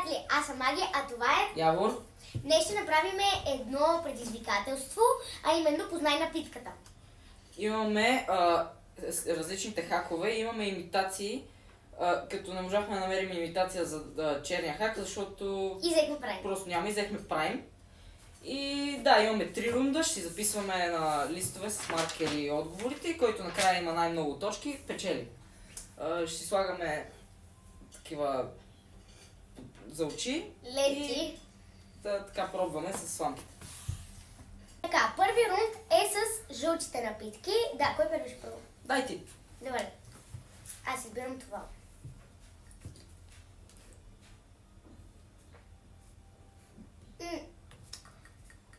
приятели, аз съм Маги, а това е Явор. Днес ще направим едно предизвикателство, а именно познай напитката. Имаме различните хакове, имаме имитации, като не можахме да намерим имитация за черния хак, защото И взехме Прайм. просто няма и взехме Прайм. И да, имаме 3 рунда, ще си записваме на листове с маркери и отговорите, и който накрая има най-много точки, печели. Ще си слагаме такива за очи. Ленти. И така пробваме с сламките. Така, първи рунд е с жълтите напитки. Да, кой първи ще пробва? Дай ти. Добре. Аз избирам това.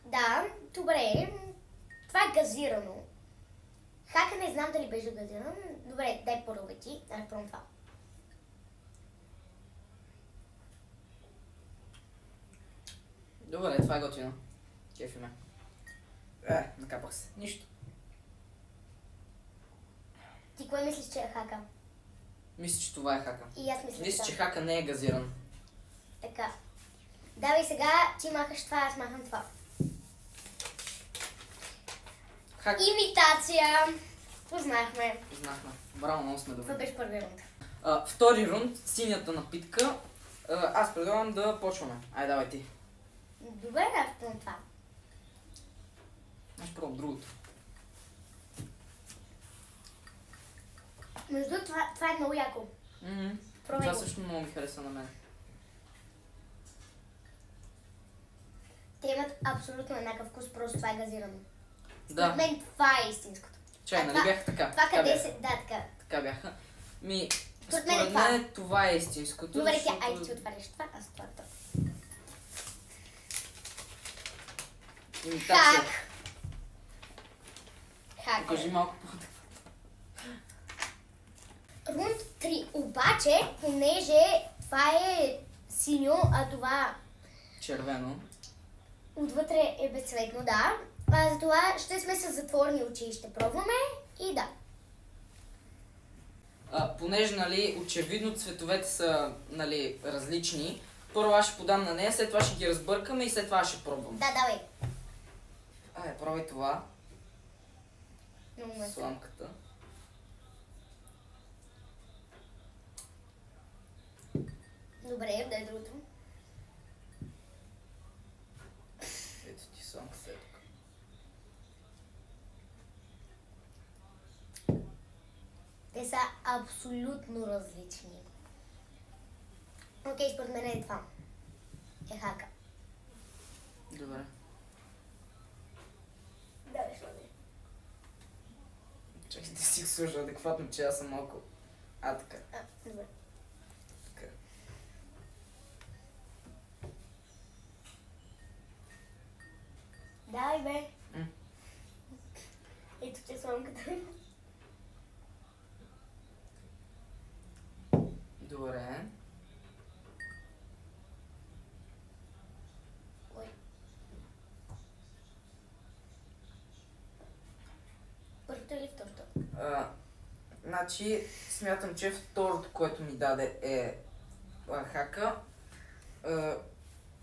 Да, добре. Това е газирано. Хака не знам дали беше газиран. Добре, дай първо ти. Аз пробвам това. Добре, това е готино. Кефи ме. Накапах се. Нищо. Ти кое мислиш, че е хака? Мисля, че това е хака. И аз мисля, Мисля, че хака не е газиран. Така. Давай сега, ти махаш това, аз махам това. Хак. Имитация. Познахме. Познахме. Браво, много сме Това добри. беше първи рунд. Втори рунд, синята напитка. Аз предлагам да почваме. Айде, давай ти. Добре, аз пробвам това. Аз пробвам другото. Между другото, това е много яко. Пробвай Това го. също много ми хареса на мен. Те имат абсолютно еднакъв вкус, просто това е газирано. Да. Според мен това е истинското. Чай, нали бяха така? Това Така къде бяха. се... Да, така. Така бяха. Според мен е Според това. мен това е истинското. Добре, тя, защото- айде ти отваряш това, аз това. Имитация. Хак. Хак. Покажи малко по Рунд 3. Обаче, понеже това е синьо, а това червено. отвътре е безцветно, да. Затова ще сме с затворени очи и ще пробваме и да. Понеже, нали, очевидно цветовете са, нали, различни, първо аз ще подам на нея, след това ще ги разбъркаме и след това ще пробвам. Да, давай. Пробвай това. Много ме Сламката. Добре, дай другото. Ето ти сламката е тук. Те са абсолютно различни. Окей, според мен е това. Е хака. Добре. Давай, слагай. Чакай да си служа адекватно, че аз съм малко... така. Добре. Така. Давай, бе. Ето, че сламката. Добре. Ой. Първото или второто? Значи, смятам, че второто, което ми даде е хака.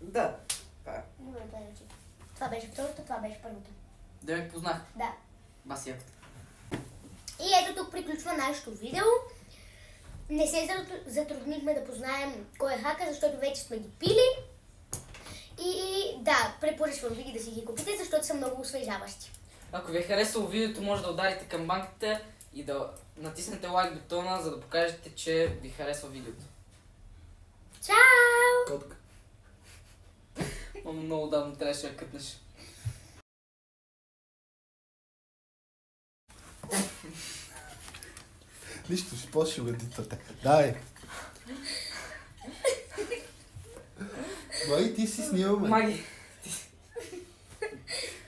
Да. Това е. Добре, дай очи. Това беше второто, това беше първото. Да ме познах. Да. Басия. И ето тук приключва нашето видео. Не се затруднихме да познаем кой е хака, защото вече сме ги пили. И да, препоръчвам ви ги да си ги купите, защото са много освежаващи. Ако ви е харесало видеото, може да ударите камбанката и да натиснете лайк бутона, за да покажете, че ви харесва видеото. Чао! Котка. Много давно трябваше да кътнеш. Нищо, ще почне го едитвате. Дай! Маги, ти си снимаме. Маги.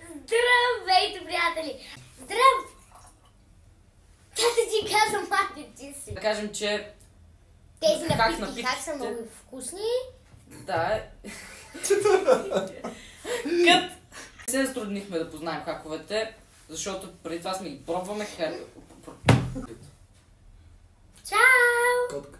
Здравейте, приятели! Здрав! Как да ти казвам, мати, ти си? Да кажем, че Тези Хак напитки хак са напитките. много вкусни. да. Кът! Не се затруднихме да познаем хаковете, защото преди това сме ги пробваме. Чао! Котка.